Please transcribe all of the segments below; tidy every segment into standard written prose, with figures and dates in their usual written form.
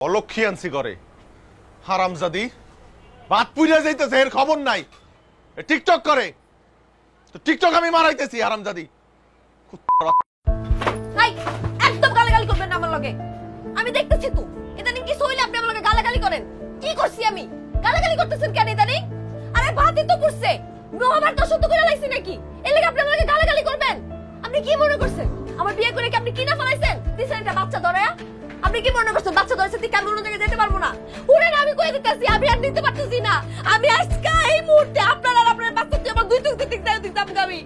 অলক্ষী আনছি করে হারামজাদি বাত পুইরা যাইতেছে এর খবর নাই টিকটক করে তো টিকটক আমি মারাইতেছি হারামজাদি হাই একদম গালাগালি করবেন না আমার লগে আমি দেখতেছি তো ইদানিং কি সইলে আপনি আমার লগে গালাগালি করেন কি করছি আমি গালাগালি করতেছেন কেন ইদানিং আরে ভাতই তো পুরছে নহবার তো সত্য করে লাইছি নাকি এর লাগি আপনি আমার লগে গালাগালি করবেন আপনি কি মনে করছেন আমার বিয়ে করে কি আপনি কি না ফলাইছেন দিছেন একটা বাচ্চা ধরেয়া আপনি কি মনে করছেন বাচ্চা ধরেছে তুই কেমন জায়গায় যেতে পারবো না উড়ে না আমি কই দিতেছি আমি আর নিতে পারতেছি না আমি আজকে এই মুহূর্তে আপনার আর আপনার বাচ্চা তুই আমার দুই টুক দিক যায় দিতাম গাবি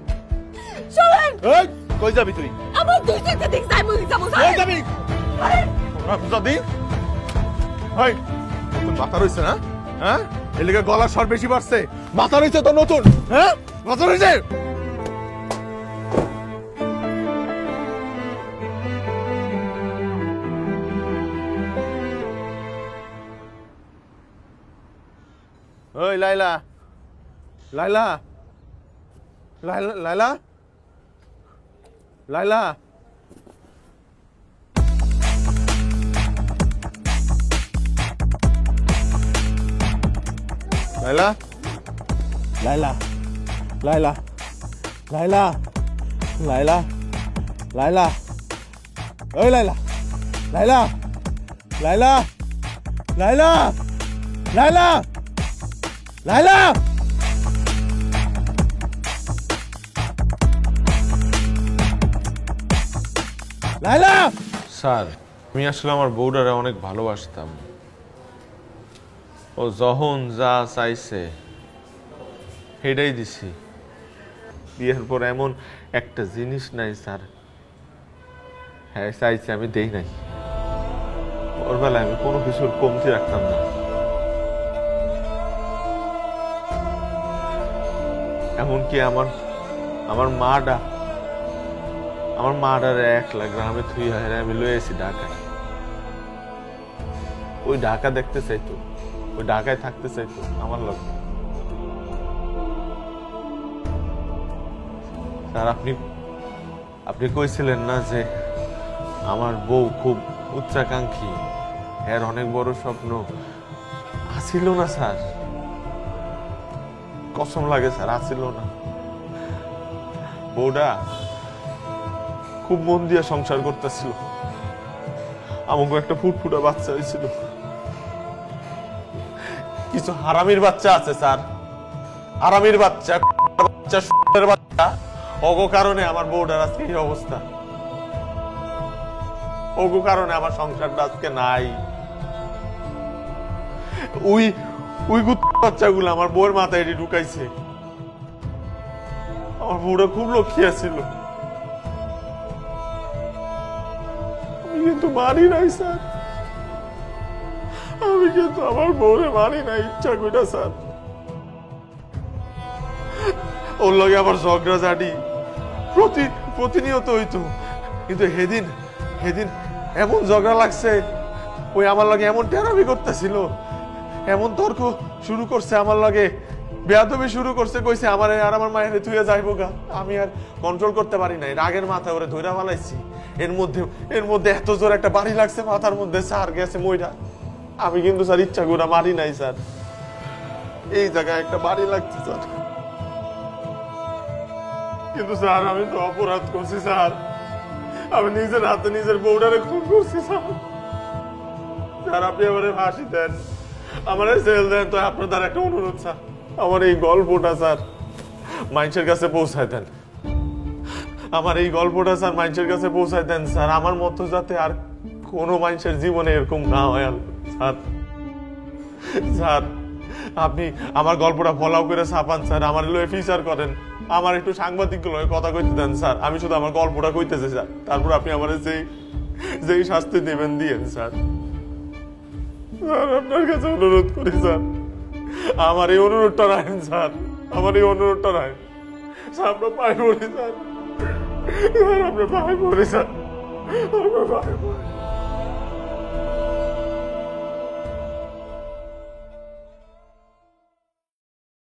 চলেন এই কই যাবি তুই আমার দুই টুক দিক যায় মুই যাবো কই যাবি আরে হারামজাদি হাই তুমি মাথা রইছে না হ্যাঁ এর লাগি গলার স্বর বেশি বাড়ছে মাথা রইছে তো নতুন হ্যাঁ মাথা রইছে ওই লাইলা লাইলা লাইলা লাইলা লাইলা লাইলা লাইলা লাইলা লাইলা লাইলা লাইলা ওই লাইলা লাইলা লাইলা লাইলা লাইলা লাইলা লাইলা স্যার আমি আসলে আমার বউডারে অনেক ভালোবাসতাম ও যখন যা চাইছে সেটাই দিছি বিয়ের পর এমন একটা জিনিস নাই স্যার হ্যাঁ চাইছে আমি দেই নাই ওর বেলায় আমি কোনো কিছুর কমতি রাখতাম না এমনকি আমার মাডারে 1 লাখ গ্রামে থুই হারে আমি লয়ে এসেছি ঢাকায় ওই ঢাকা দেখতে চাইতো ওই ঢাকায় থাকতে চাইতো আমার লোক স্যার আপনি কইছিলেন না যে আমার বউ খুব উচ্চাকাঙ্ক্ষী এর অনেক বড় স্বপ্ন আসিল না স্যার কসম লাগে স্যার আসিল না বউটা খুব মন দিয়ে সংসার করতেছিল আমাকে একটা ফুটফুটা বাচ্চা হয়েছিল কিছু হারামির বাচ্চা আছে স্যার হারামির বাচ্চা বাচ্চা ওগো কারণে আমার বউটার আজকে এই অবস্থা ওগো কারণে আমার সংসারটা আজকে নাই ওই বাচ্চাগুলো আমার বউয়ের মাথায় এটি ঢুকাইছে আমার বউটা খুব লক্ষ্মী ছিল আমি কিন্তু মারি নাই স্যার আমি কিন্তু আমার বউরে মারি নাই ইচ্ছা কইরা স্যার ওর লগে আমার ঝগড়া ঝাঁটি প্রতিনিয়ত হইতো কিন্তু সেদিন এমন ঝগড়া লাগছে ওই আমার লগে এমন টেরামি করতেছিল এমন তর্ক শুরু করছে আমার লগে বেয়াদবি শুরু করছে কইছে আমার আর আমার মায়ের ধুয়ে যাইবো গা আমি আর কন্ট্রোল করতে পারি নাই রাগের মাথায় ওরে ধইরা ফেলাইছি এর মধ্যে এত জোর একটা বাড়ি লাগছে মাথার মধ্যে স্যার গেছে মইরা আমি কিন্তু স্যার ইচ্ছা করে মারি নাই স্যার এই জায়গায় একটা বাড়ি লাগছে স্যার কিন্তু স্যার আমি তো অপরাধ করছি স্যার আমি নিজের হাতে নিজের বউডারে খুন করছি স্যার আপনি আমারে ফাঁসি দেন আমারে জেল দেন তো আপনার একটা অনুরোধ স্যার আমার এই গল্পটা স্যার মানুষের কাছে পৌঁছায় দেন আমার এই গল্পটা স্যার মানুষের কাছে পৌঁছায় দেন স্যার আমার মতো যাতে আর কোনো মানুষের জীবনে এরকম না হয় স্যার স্যার আপনি আমার গল্পটা ফলাও করে ছাপান স্যার আমার লয়ে ফিচার করেন আমার একটু সাংবাদিক লয়ে কথা কইতে দেন স্যার আমি শুধু আমার গল্পটা কইতেছি স্যার তারপর আপনি আমার যেই শাস্তি দেবেন দিয়েন স্যার স্যার আপনার কাছে অনুরোধ করি স্যার আমার এই অনুরোধটা রাখেন স্যার আমার এই অনুরোধটা রাখেন স্যার আমরা পায়ে পড়ি স্যার আমরা পায়ে পড়ি স্যার আমরা পায়ে পড়ি